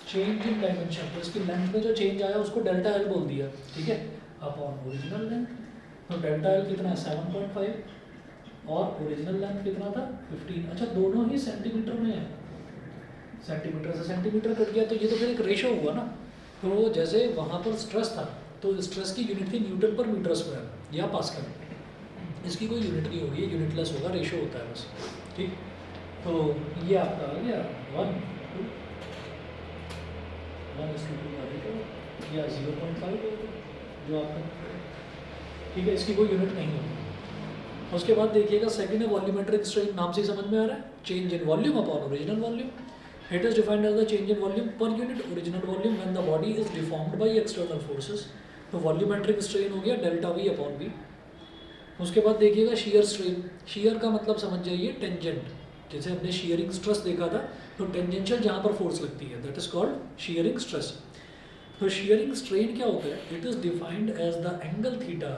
change in dimension. तो इसकी लेंथ में जो चेंज आया उसको डेल्टा एल बोल दिया। ठीक है, अपॉन ओरिजिनल लेंथ। तो डेल्टा एल कितना है, 7.5, और ओरिजिनल लेंथ कितना था, 15। अच्छा दोनों ही सेंटीमीटर में है, सेंटीमीटर से सेंटीमीटर कट गया, तो ये तो फिर एक रेशो हुआ ना। तो जैसे वहाँ पर स्ट्रेस था, तो स्ट्रेस की यूनिट थी न्यूटन पर मीटर स्क्वायर या पास्कल। इसकी कोई यूनिट नहीं होगी, यूनिटलेस होगा, रेशो होता है बस। ठीक, तो ये आपका आ गया 1 2 1:2 या 0.5 जो आपका, ठीक है, इसकी कोई यूनिट नहीं होगी। उसके बाद देखिएगा सेकंड है वॉल्यूमेट्रिक स्ट्रेन, नाम से ही समझ में आ रहा है, change in volume upon original volume. It is defined as the change in volume per unit original volume when the body is deformed by external forces. तो वॉल्यूमेट्रिक स्ट्रेन हो गया डेल्टा वी अपॉन वी। उसके बाद देखिएगा shear strain, shear का मतलब समझ जाइए टेंजेंट, जैसे हमने शियरिंग स्ट्रेस देखा था, तो टेंजेंशियल जहाँ पर फोर्स लगती है that is called shearing stress. तो शियरिंग स्ट्रेन क्या होता है, it is defined as the angle theta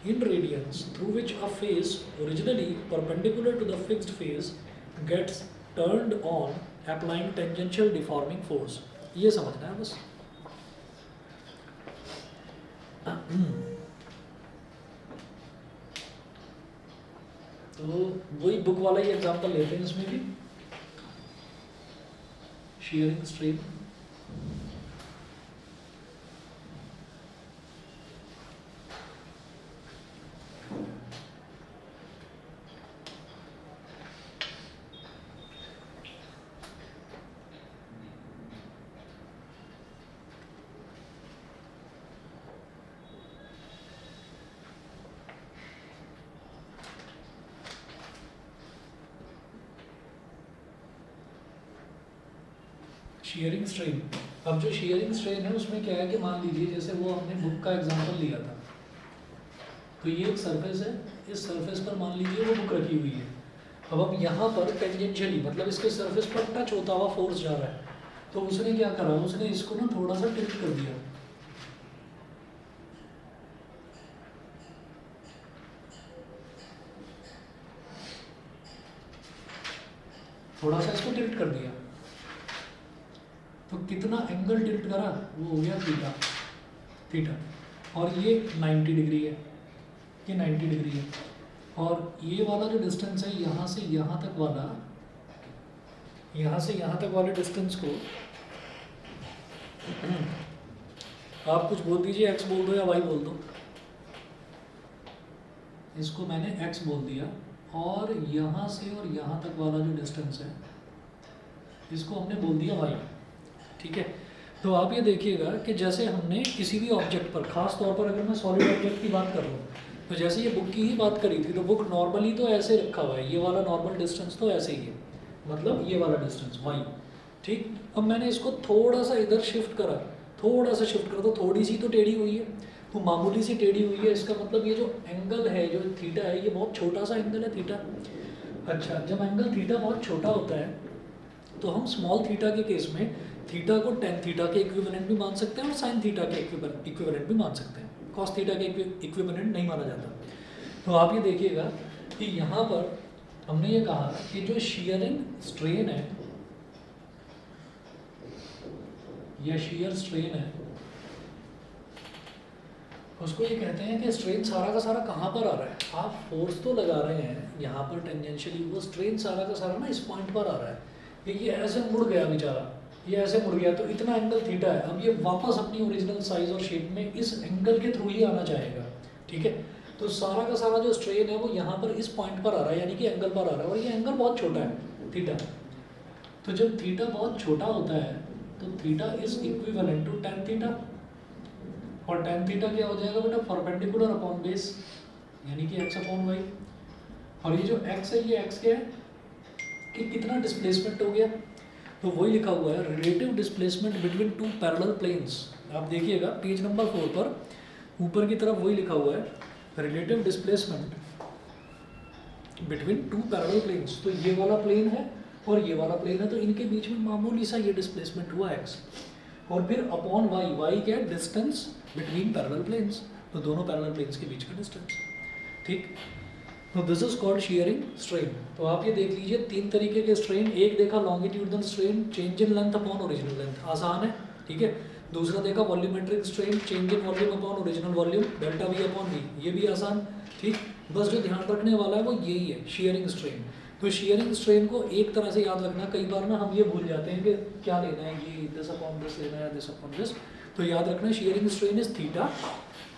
in radians through which a face originally perpendicular to the fixed face gets turned on applying tangential deforming force। ये समझना है बस। तो वही बुक वाला ही एग्जांपल लेते हैं इसमें भी, shearing strain। शेयरिंग स्ट्रेन, अब जो शेयरिंग स्ट्रेन है उसमें क्या है कि मान लीजिए जैसे वो हमने बुक का एग्जांपल लिया था, तो ये एक सरफेस है, इस सरफेस पर मान लीजिए वो बुक रखी हुई है। अब हम यहाँ पर टेंजेंशियली मतलब इसके सरफेस पर टच होता हुआ फोर्स जा रहा है, तो उसने क्या करा, उसने इसको ना थोड़ा सा टिल्ट कर दिया, थोड़ा सा इसको टिल्ट कर दिया, तो कितना एंगल टिल्ट करा, वो हो गया थीटा, थीटा। और ये 90 डिग्री है, ये 90 डिग्री है, और ये वाला जो डिस्टेंस है यहाँ से यहाँ तक वाला, यहाँ से यहाँ तक वाले डिस्टेंस को आप कुछ बोल दीजिए, एक्स बोल दो या वाई बोल दो, इसको मैंने एक्स बोल दिया, और यहाँ से और यहाँ तक वाला जो डिस्टेंस है इसको हमने बोल दिया वाई, ठीक है। तो आप ये देखिएगा कि जैसे हमने किसी भी ऑब्जेक्ट पर, खास तौर पर अगर मैं सॉलिड ऑब्जेक्ट की बात कर रहा हूँ, तो जैसे ये बुक की ही बात करी थी, तो बुक नॉर्मली तो ऐसे रखा हुआ है, ये वाला नॉर्मल डिस्टेंस तो ऐसे ही है, मतलब ये वाला डिस्टेंस वाई, ठीक। अब मैंने इसको थोड़ा सा इधर शिफ्ट करा, थोड़ा सा शिफ्ट करा, तो थोड़ी सी तो टेढ़ी हुई है, तो मामूली सी टेढ़ी हुई है, इसका मतलब ये जो एंगल है, जो थीटा है, ये बहुत छोटा सा एंगल है थीटा। अच्छा, जब एंगल थीटा बहुत छोटा होता है तो हम स्मॉल थीटा के केस में थीटा को टेन थीटा के इक्विवेलेंट भी मान सकते हैं और साइन थीटा के इक्विवेलेंट भी मान सकते हैं, कॉस थीटा के इक्विवेलेंट नहीं माना जाता। तो आप ये देखिएगा कि यहाँ पर हमने ये कहा कि जो शियरिंग स्ट्रेन है या शियर स्ट्रेन है, उसको ये कहते हैं कि स्ट्रेन सारा का सारा कहाँ पर आ रहा है, आप फोर्स तो लगा रहे हैं यहाँ पर टेंजेंशियली, वो स्ट्रेन सारा का सारा ना इस पॉइंट पर आ रहा है, ये ऐसे मुड़ गया बेचारा, ये ऐसे मुड़ गया, तो इतना एंगल थीटा है, अब ये वापस अपनी ओरिजिनल साइज और शेप में इस एंगल के थ्रू ही आना चाहेगा, ठीक है। तो सारा का सारा जो स्ट्रेन है वो यहाँ पर इस पॉइंट पर आ रहा है, यानी कि एंगल पर आ रहा है, और ये एंगल बहुत छोटा है थीटा। तो जब थीटा बहुत छोटा होता है तो theta is equivalent to tan theta, और टेन थीटा क्या हो जाएगा बेटा, परपेंडिकुलर अपॉन बेस, यानी कि एक्स अपॉन वाई। और ये जो एक्स है, ये एक्स क्या है कि कितना डिस्प्लेसमेंट हो गया, तो वही लिखा हुआ है relative displacement between two parallel planes. आप देखिएगा पेज नंबर 4 पर ऊपर की तरफ वही लिखा हुआ है relative displacement between two parallel planes. तो ये वाला प्लेन है और ये वाला प्लेन है, तो इनके बीच में मामूली सा ये डिस्प्लेसमेंट हुआ एक्स, और फिर अपॉन वाई, वाई क्या है, डिस्टेंस बिटवीन पैरेलल प्लेन्स, तो दोनों पैरेलल प्लेन्स के बीच का डिस्टेंस, ठीक। तो this is called shearing strain. तो आप ये देख लीजिए 3 तरीके के स्ट्रेन, एक देखा longitudinal strain, change in length upon original length, आसान है, ठीक है। दूसरा देखा volumetric strain, change in volume upon original volume, delta V upon V, ये भी आसान, ठीक। बस जो ध्यान रखने वाला है वो यही है, शियरिंग स्ट्रेन। तो शियरिंग स्ट्रेन को एक तरह से याद रखना, कई बार ना हम ये भूल जाते हैं कि क्या लेना है, ये दिस अपॉन दिस लेना है, दिस अपॉन दिस। तो याद रखना शियरिंग स्ट्रेन इज थीटा,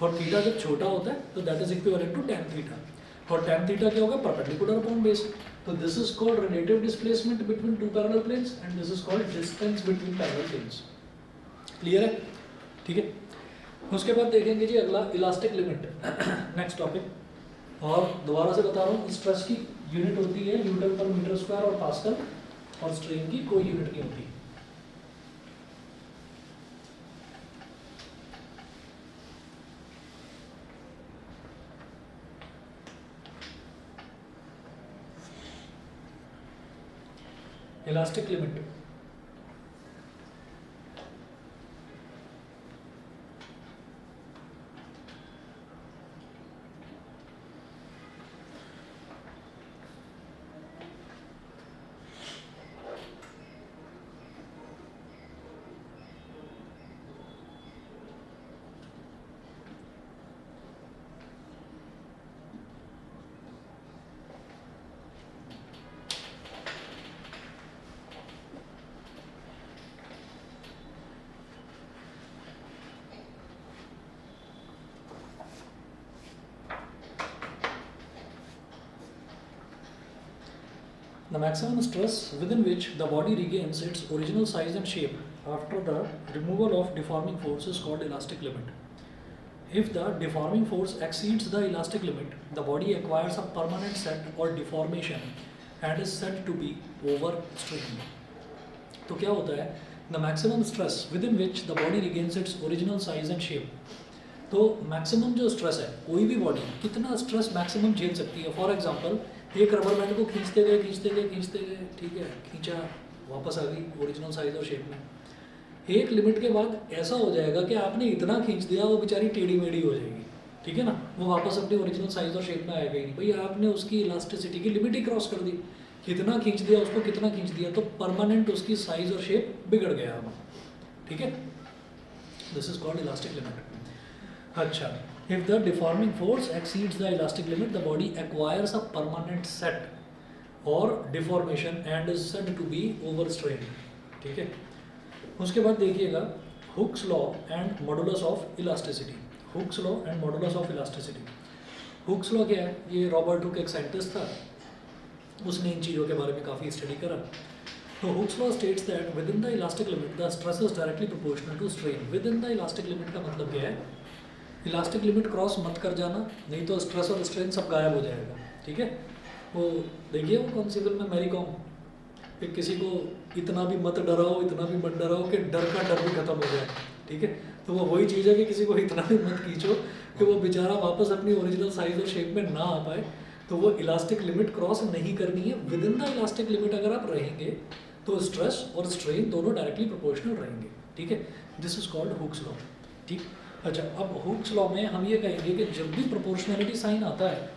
और थीटा जब छोटा होता है तो that is equivalent to tan theta, और टेन थीटा क्या होगा, परपेंडिकुलर अपॉन बेस। तो this is called relative displacement between two parallel planes and this is called distance between parallel planes. Clear है? ठीक है। उसके बाद देखेंगे जी अगला इलास्टिक लिमिट, नेक्स्ट टॉपिक। और दोबारा से बता रहा हूँ, स्ट्रेस की यूनिट होती है न्यूटन पर मीटर स्क्वायर और पास्कल, और स्ट्रेन की कोई यूनिट नहीं होती। Elastic limit the maximum stress within which the body regains its original size and shape after the removal of deforming force is called elastic limit. If the deforming force exceeds the elastic limit, the body acquires a permanent set or deformation and is said to be overstrained. तो क्या होता है? The maximum stress within which the body regains its original size and shape. तो maximum जो stress है, कोई भी body कितना स्ट्रेस मैक्सिमम झेल सकती है। फॉर एग्जांपल एक रबर बैंड को खींचते गए, ठीक है, खींचा, वापस आ गई ओरिजिनल साइज और शेप में। एक लिमिट के बाद ऐसा हो जाएगा कि आपने इतना खींच दिया, वो बेचारी टेढ़ी मेढ़ी हो जाएगी, ठीक है ना, वो वापस अपनी ओरिजिनल साइज और शेप में आएगा ही नहीं। भाई आपने उसकी इलास्टिसिटी की लिमिट ही क्रॉस कर दी, कितना खींच दिया उसको, कितना खींच दिया, तो परमानेंट उसकी साइज और शेप बिगड़ गया अब, ठीक है। This is called elastic limit. अच्छा, if the deforming force exceeds the elastic limit, the body acquires a permanent set or deformation and is said to be overstrained, ठीक है। उसके बाद देखिएगा Hooke's law and modulus of elasticity. Hooke's law and modulus of elasticity. Hooke's law क्या है? ये Robert Hooke एक scientist था, उसने इन चीज़ों के बारे में काफ़ी स्टडी करा। तो Hooke's law states that within the elastic limit the stress is directly proportional to strain. Within the elastic limit का मतलब क्या है? इलास्टिक लिमिट क्रॉस मत कर जाना, नहीं तो स्ट्रेस और स्ट्रेन सब गायब हो जाएगा, ठीक है। वो देखिए वो कौन सी फिल्म में मैरी कॉम, कि किसी को इतना भी मत डराओ, इतना भी मत डराओ कि डर का डर भी खत्म हो जाए, ठीक है। तो वो वही चीज़ है कि किसी को इतना भी मत खींचो कि वो बेचारा वापस अपनी ओरिजिनल साइज और शेप में ना आ पाए। तो वो इलास्टिक लिमिट क्रॉस नहीं करनी है। With in the elastic limit अगर आप रहेंगे तो स्ट्रेस और स्ट्रेन दोनों डायरेक्टली प्रोपोर्शनल रहेंगे, ठीक है। This is called Hooke's law, ठीक। अच्छा, अब हुक्स लॉ में हम ये कहेंगे कि जब भी प्रोपोर्शनैलिटी साइन आता है,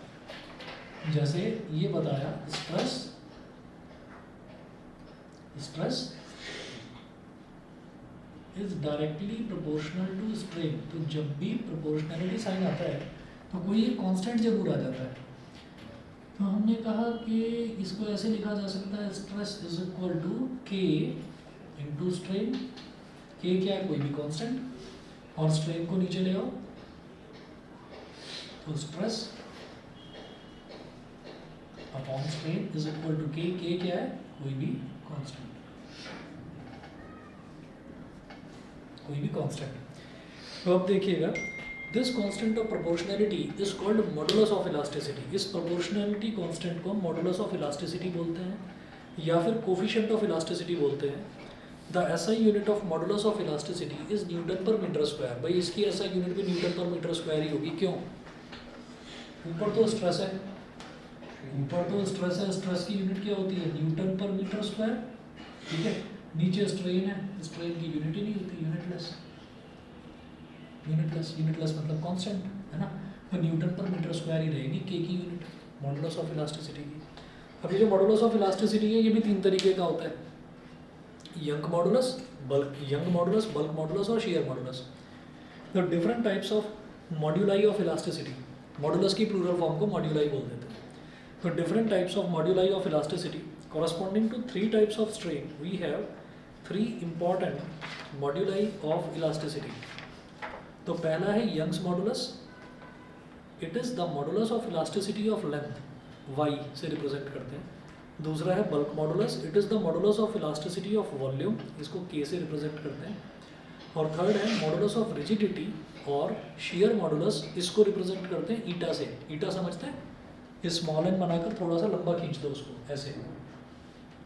जैसे ये बताया stress is directly proportional to strain, तो जब भी प्रोपोर्शनैलिटी साइन आता है तो कोई एक कांस्टेंट जरूर आ जाता है। तो हमने कहा कि इसको ऐसे लिखा जा सकता है, स्ट्रेस इज इक्वल टू के इंटू स्ट्रेन। के क्या है? कोई भी कांस्टेंट, और स्ट्रेन को नीचे ले आओ तो stress upon strain is equal to K. K क्या है? कोई भी कांस्टेंट, कोई भी कांस्टेंट। तो अब देखिएगा, this constant of proportionality is called modulus of elasticity. इस प्रोपोर्शनैलिटी कांस्टेंट को मॉडुलस ऑफ इलास्टिसिटी बोलते हैं या फिर कोफिशिएंट ऑफ इलास्टिसिटी बोलते हैं। The SI unit of modulus of elasticity is newton per metre square. भाई इसकी SI यूनिट भी न्यूटन पर मीटर स्क्वायर ही होगी। क्यों? ऊपर तो स्ट्रेस है, स्ट्रेस की यूनिट क्या होती है? न्यूटन पर मीटर स्क्वायर, ठीक है। नीचे स्ट्रेन है, स्ट्रेन की यूनिट ही नहीं होती, यूनिटलेस मतलब कांस्टेंट, है ना। तो न्यूटन पर मीटर स्क्वायर ही रहेगी के की यूनिट, मॉडुलस ऑफ इलास्टिसिटी की। अब ये जो मॉडुलस ऑफ इलास्टिसिटी है, ये भी 3 तरीके का होता है, यंग मॉडुलस, बल्क मॉडुलस और शेयर मॉडुलस। तो different types of moduli of elasticity, modulus की प्लूरल फॉर्म को मॉड्यूलाई बोल देते हैं। तो different types of moduli of elasticity corresponding to 3 types of strain, we have 3 important moduli of elasticity. तो पहला है Young's modulus. It is the modulus of elasticity of length, y से represent करते हैं। दूसरा है bulk modulus, it is the modulus of elasticity of volume, इसको K से रिप्रेजेंट करते हैं। और थर्ड है मॉडुलस ऑफ रिजिडिटी और शेयर मॉडुलस, इसको रिप्रेजेंट करते हैं ईटा से। ईटा समझते हैं, ये स्मॉल एन बनाकर थोड़ा सा लंबा खींच दो उसको, ऐसे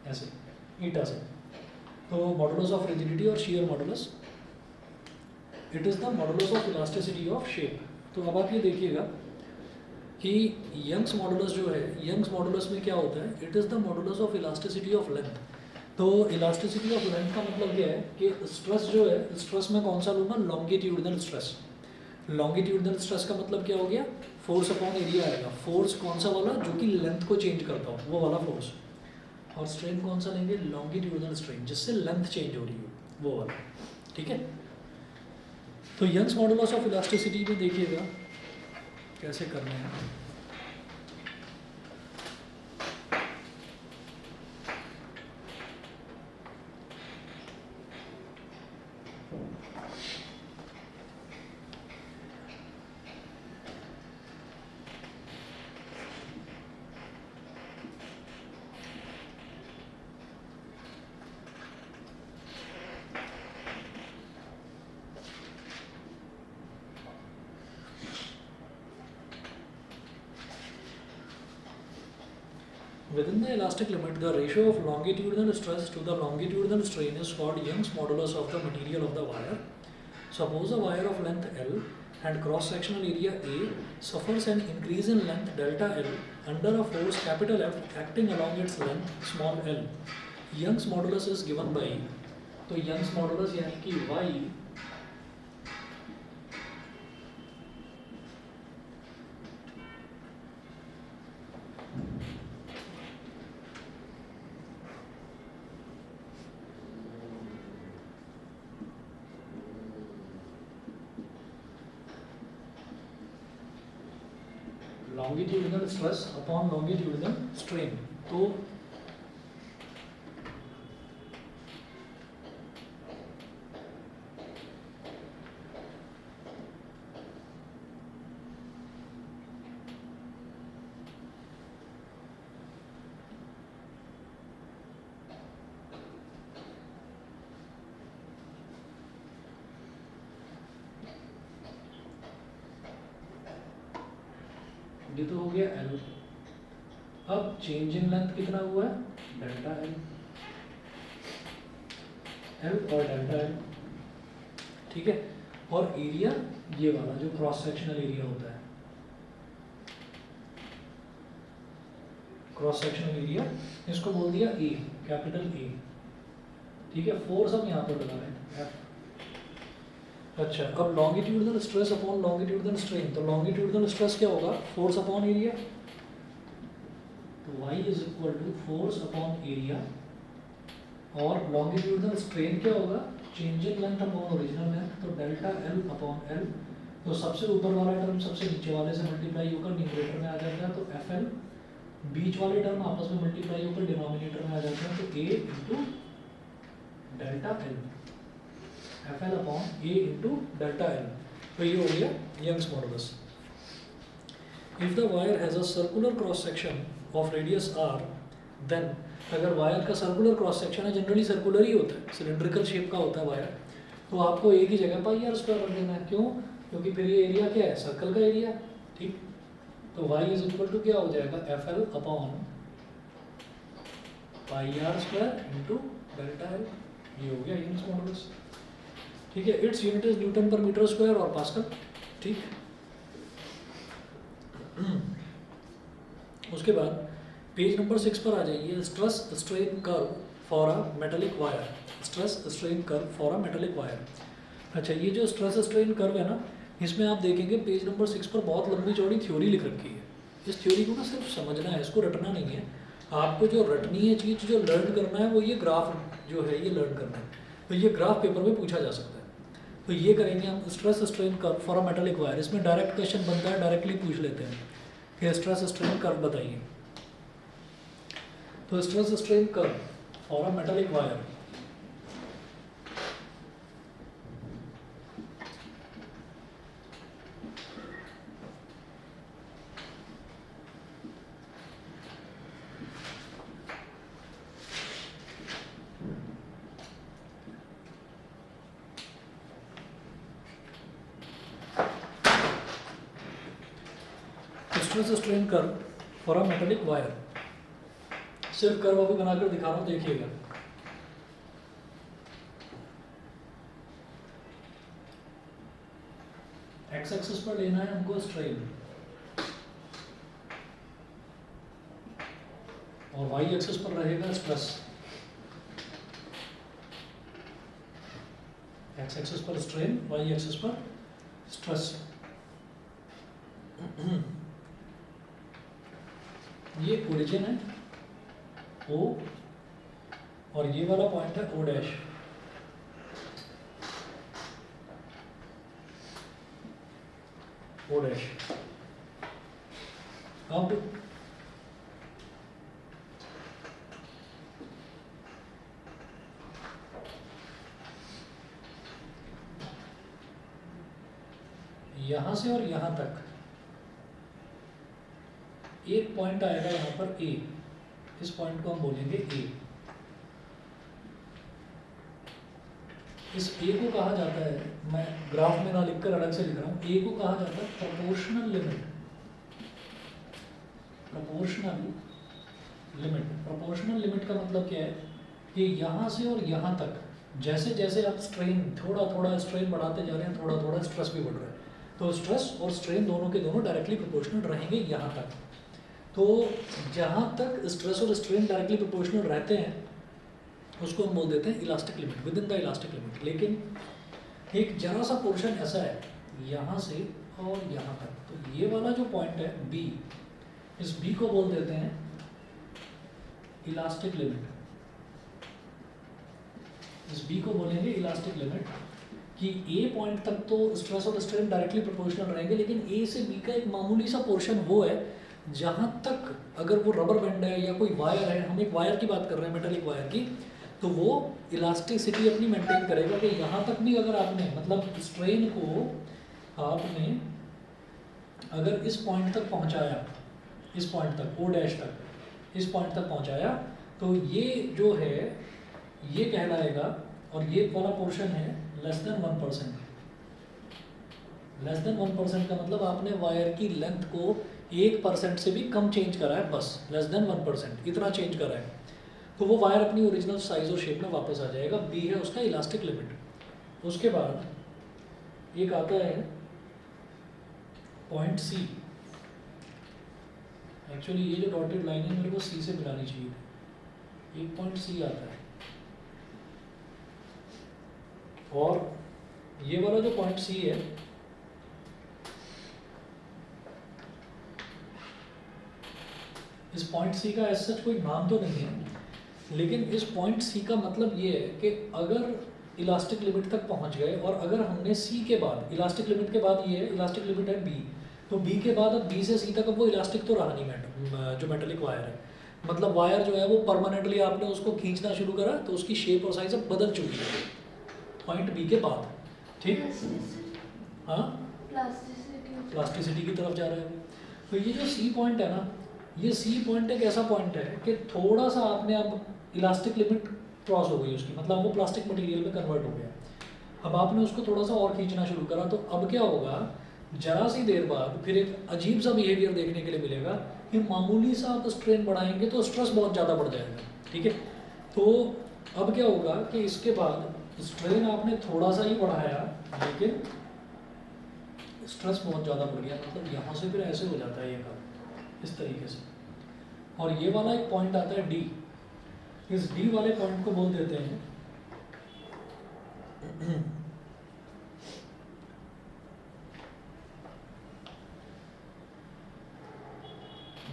ऐसे ईटा से। तो मॉडुलस ऑफ रिजिडिटी और shear modulus, it is the modulus of elasticity of shape. तो अब आप ये देखिएगा कि यंग्स मॉडुलस जो है, यंग्स मॉडुलस में क्या होता है, it is the modulus of elasticity of length. तो इलास्टिसिटी ऑफ लेंथ का मतलब ये है कि स्ट्रेस जो है, स्ट्रेस में कौन सा लूँगा, लॉन्गिट्यूडनल स्ट्रेस। लॉन्गिट्यूडनल स्ट्रेस का मतलब क्या हो गया, फोर्स अपॉन एरिया आएगा। फोर्स कौन सा वाला, जो कि लेंथ को चेंज करता हो, वो वाला फोर्स। और स्ट्रेन कौन सा लेंगे, लॉन्गिट्यूडनल स्ट्रेन, जिससे लेंथ चेंज हो रही हो, वो वाला। ठीक है। तो यंग्स मॉडुलस ऑफ इलास्टिसिटी में देखिएगा कैसे करना है। Within the elastic limit, the ratio of longitudinal stress to the longitudinal strain is called Young's modulus of the material of the wire. Suppose a wire of length L and cross-sectional area A suffers an increase in length delta L under a force capital F acting along its length small l. Young's modulus is given by, तो Young's modulus यानी कि Y longitudinal stress upon longitudinal strain. तो ये तो हो गया L। अब change in length कितना हुआ है, डेल्टा L, L और डेल्टा L। ठीक है। और एरिया ये वाला जो क्रॉस सेक्शनल एरिया होता है, क्रॉस सेक्शनल एरिया, इसको बोल दिया A, कैपिटल A। ठीक है। फोर्स हम यहाँ पर लगा रहे हैं F। अच्छा, अब longitudinal stress upon longitudinal strain, तो लॉन्गिट्यूडनल स्ट्रेस क्या होगा, फोर्स अपॉन एरिया। तो y is equal to force upon area, और लॉन्गिट्यूडनल स्ट्रेन क्या होगा, change in length upon original length, तो डेल्टा L अपॉन L। तो सबसे ऊपर वाला टर्म सबसे नीचे वाले से मल्टीप्लाई होकर न्यूमरेटर में आ जाता है, तो FL। बीच वाले टर्म आपस में मल्टीप्लाई होकर डिनोमिनेटर में आ जाते हैं, तो A into delta L, FL upon A into delta L। तो ये हो गया Young's modulus. If the wire has a circular cross section of radius r, then अगर वायर का सर्कुलर क्रॉस सेक्शन है, जनरली सर्कुलर ही होता है, सिलेंड्रिकल शेप का होता है वायर, तो आपको एक ही जगह पाई आर स्क्वायर रख देना है। क्यों, क्योंकि फिर ये एरिया क्या है, सर्कल का एरिया। ठीक। तो y इज इक्वल टू क्या हो जाएगा, FL upon pi r square into delta L। ये हो गया यंग्स मॉडुलस। ठीक है। Its unit is newton per metre square और पास्कल। ठीक। उसके बाद पेज नंबर 6 पर आ जाइए, stress strain curve for a metallic wire. Stress strain curve for a metallic wire. अच्छा, ये जो स्ट्रेस स्ट्रेन कर्व है ना, इसमें आप देखेंगे पेज नंबर 6 पर बहुत लंबी चौड़ी थ्योरी लिख रखी है। इस थ्योरी को ना सिर्फ समझना है, इसको रटना नहीं है। आपको जो रटनी है चीज़, जो लर्न करना है, वो ये ग्राफ जो है ये लर्न करना है। तो ये ग्राफ पेपर में पूछा जा सकता है। तो ये करेंगे हम, stress strain curve for a metallic wire. इसमें डायरेक्ट क्वेश्चन बनता है, डायरेक्टली पूछ लेते हैं कि स्ट्रेस स्ट्रेन कर्व बताइए। तो stress strain curve for a metallic wire, stress strain curve for a metallic wire. सिर्फ कर्व अभी बनाकर दिखा रहा हूँ, देखिएगा। एक्स एक्सिस पर लेना है हमको स्ट्रेन और वाई एक्सिस पर रहेगा स्ट्रेस। एक्स एक्सिस पर स्ट्रेन, वाई एक्सिस पर स्ट्रेस। ये ओरिजिन है O और ये वाला पॉइंट है O डैश। O dash. अब यहां से और यहां तक एक पॉइंट आएगा यहां पर A। इस पॉइंट को हम बोलेंगे A। इस A को कहा जाता है, मैं ग्राफ में ना लिखकर अलग से लिख रहा हूं, A को कहा जाता है proportional limit. Proportional limit, proportional limit का मतलब क्या है कि यहाँ से और यहाँ तक जैसे जैसे आप स्ट्रेन थोड़ा थोड़ा स्ट्रेन बढ़ाते जा रहे हैं, थोड़ा थोड़ा स्ट्रेस भी बढ़ रहा है, तो स्ट्रेस और स्ट्रेन दोनों के दोनों डायरेक्टली प्रोपोर्शनल रहेंगे यहाँ तक। तो जहाँ तक स्ट्रेस और स्ट्रेन डायरेक्टली प्रोपोर्शनल रहते हैं उसको हम बोल देते हैं elastic limit, with in the elastic limit. लेकिन एक जरा सा पोर्शन ऐसा है यहाँ से और यहाँ तक, तो ये वाला जो पॉइंट है B, इस B को बोल देते हैं इलास्टिक लिमिट। इस B को बोलेंगे इलास्टिक लिमिट कि A पॉइंट तक तो स्ट्रेस और स्ट्रेन डायरेक्टली प्रोपोर्शनल रहेंगे, लेकिन A से B का एक मामूली सा पोर्शन वो है जहाँ तक अगर वो रबर बैंड है या कोई वायर है, हम एक वायर की बात कर रहे हैं, मेटालिक वायर की, तो वो इलास्टिसिटी अपनी मेंटेन करेगा कि यहाँ तक भी अगर आपने मतलब स्ट्रेन को आपने अगर इस पॉइंट तक पहुँचाया, इस पॉइंट तक O डैश तक, इस पॉइंट तक पहुँचाया, तो ये जो है ये कहलाएगा, और ये वाला पोर्शन है लेस देन 1%। लेस देन 1% का मतलब आपने वायर की लेंथ को 1% से भी कम चेंज करा है, बस लेस देन 1% इतना चेंज करा है, तो वो वायर अपनी ओरिजिनल साइज और शेप में वापस आ जाएगा। B है उसका इलास्टिक लिमिट। उसके बाद एक आता है पॉइंट C। एक्चुअली ये जो डॉटेड लाइन है मेरे को C से मिलानी चाहिए। एक पॉइंट C आता है और ये वाला जो पॉइंट C है इस पॉइंट C का ऐसा कोई नाम तो नहीं है, लेकिन इस पॉइंट C का मतलब ये है कि अगर इलास्टिक लिमिट तक पहुंच गए और अगर हमने C के बाद, इलास्टिक लिमिट के बाद ये है, इलास्टिक लिमिट है B, तो B के बाद अब B से C तक अब वो इलास्टिक तो रहा नहीं जो मेटालिक वायर है, मतलब वायर जो है वो परमानेंटली आपने उसको खींचना शुरू करा तो उसकी शेप और साइज अब बदल चुकी है पॉइंट B के बाद। ठीक, हाँ प्लास्टिसिटी की तरफ जा रहा है। तो ये जो C पॉइंट है ना, ये C पॉइंट एक ऐसा पॉइंट है कि थोड़ा सा आपने अब इलास्टिक लिमिट क्रॉस हो गई उसकी, मतलब वो प्लास्टिक मटेरियल में कन्वर्ट हो गया, अब आपने उसको थोड़ा सा और खींचना शुरू करा, तो अब क्या होगा, जरा सी देर बाद फिर एक अजीब सा बिहेवियर देखने के लिए मिलेगा कि मामूली सा आप स्ट्रेन बढ़ाएंगे तो स्ट्रेस बहुत ज़्यादा बढ़ जाएगा। ठीक है, तो अब क्या होगा कि इसके बाद स्ट्रेन आपने थोड़ा सा ही बढ़ाया लेकिन स्ट्रेस बहुत ज़्यादा बढ़ गया, मतलब यहाँ से फिर ऐसे हो जाता है ये काम इस तरीके से। और ये वाला एक पॉइंट आता है D, इस D वाले पॉइंट को बोल देते हैं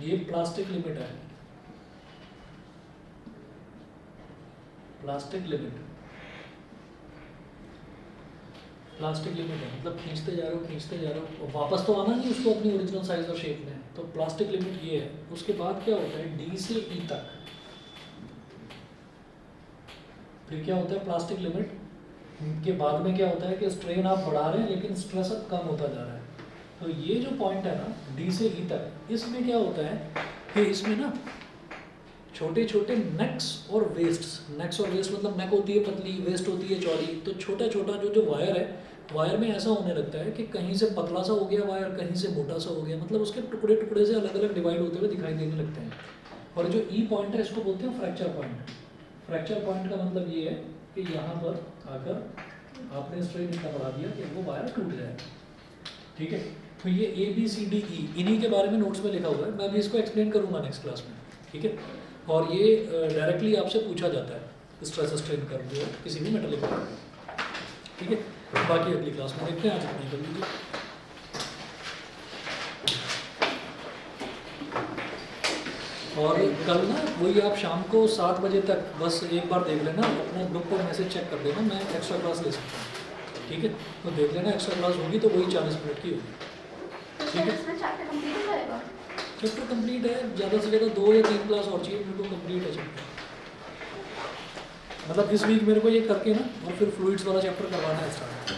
ये प्लास्टिक लिमिट है, प्लास्टिक लिमिट, प्लास्टिक लिमिट है मतलब खींचते जा रहे हो खींचते जा रहे हो, वापस तो आना नहीं उसको अपनी ओरिजिनल साइज और शेप में, तो प्लास्टिक लिमिट ये है। उसके बाद क्या होता है D से E तक, फिर क्या होता है प्लास्टिक लिमिट के बाद में क्या होता है कि स्ट्रेन आप बढ़ा रहे हैं लेकिन स्ट्रेस अब कम होता जा रहा है। तो ये जो पॉइंट है ना D से E तक, इसमें क्या होता है कि इसमें ना छोटे छोटे नेक्स और वेस्ट्स, नेक्स और वेस्ट मतलब नेक होती है पतली, वेस्ट होती है चौड़ी, तो छोटा छोटा जो वायर है वायर में ऐसा होने लगता है कि कहीं से पतला सा हो गया वायर, कहीं से मोटा सा हो गया, मतलब उसके टुकड़े टुकड़े से अलग अलग डिवाइड होते हुए दिखाई देने लगते हैं। और जो ई पॉइंट है इसको बोलते हैं फ्रैक्चर पॉइंट। फ्रैक्चर पॉइंट का मतलब ये है कि यहाँ पर आकर आपने स्ट्रेन इतना बढ़ा दिया कि वो वायर टूट जाए। ठीक है, तो ये A B C D E इन्हीं के बारे में नोट्स में लिखा हुआ है, मैं भी इसको एक्सप्लेन करूँगा नेक्स्ट क्लास में। ठीक है, और ये डायरेक्टली आपसे पूछा जाता है स्ट्रेस स्ट्रेन कर्व जो है किसी भी मेटेलिक में। ठीक है, बाकी अगली क्लास में देखते हैं, आज इतना ही कर लीजिए। और कल ना वही आप शाम को 7 बजे तक बस एक बार देख लेना, अपना ग्रुप पर मैसेज चेक कर देना, मैं एक्स्ट्रा क्लास ले सकता हूँ। ठीक है, तो देख लेना एक्स्ट्रा क्लास होगी तो वही 40 मिनट की होगी। तो ठीक है। इसमें चैप्टर कंप्लीट हो जाएगा? चैप्टर कंप्लीट है, ज़्यादा से ज़्यादा 2 या 3 क्लास और चाहिए मेरे को, कंप्लीट है चैप्टर। मतलब इस वीक मेरे को ये करके ना और फिर फ्लूइड्स वाला चैप्टर करवाना है स्टार्ट।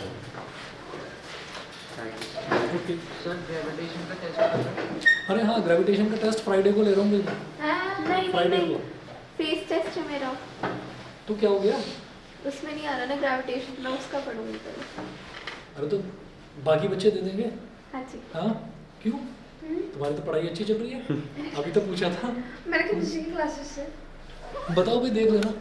ओके। सर ग्रेविटेशन का टेस्ट करना अरे हाँ, ग्रेविटेशन का टेस्ट फ्राइडे को ले रहा हूँ मैं। हाँ, नहीं फ्राइडे नहीं को। फेस टेस्ट है मेरा, तो क्या हो गया? उसमें नहीं आ रहा ना ग्रेविटेशन, मैं उसका पढ़ूंगी कल। अरे तो बाकी बच्चे दे देंगे। हाँ जी। हाँ, क्यों? तुम्हारी तो पढ़ाई अच्छी चल रही है, अभी तो पूछा था। मैंने कहा दूसरी क्लासेस से बताओ भाई, देख लेना।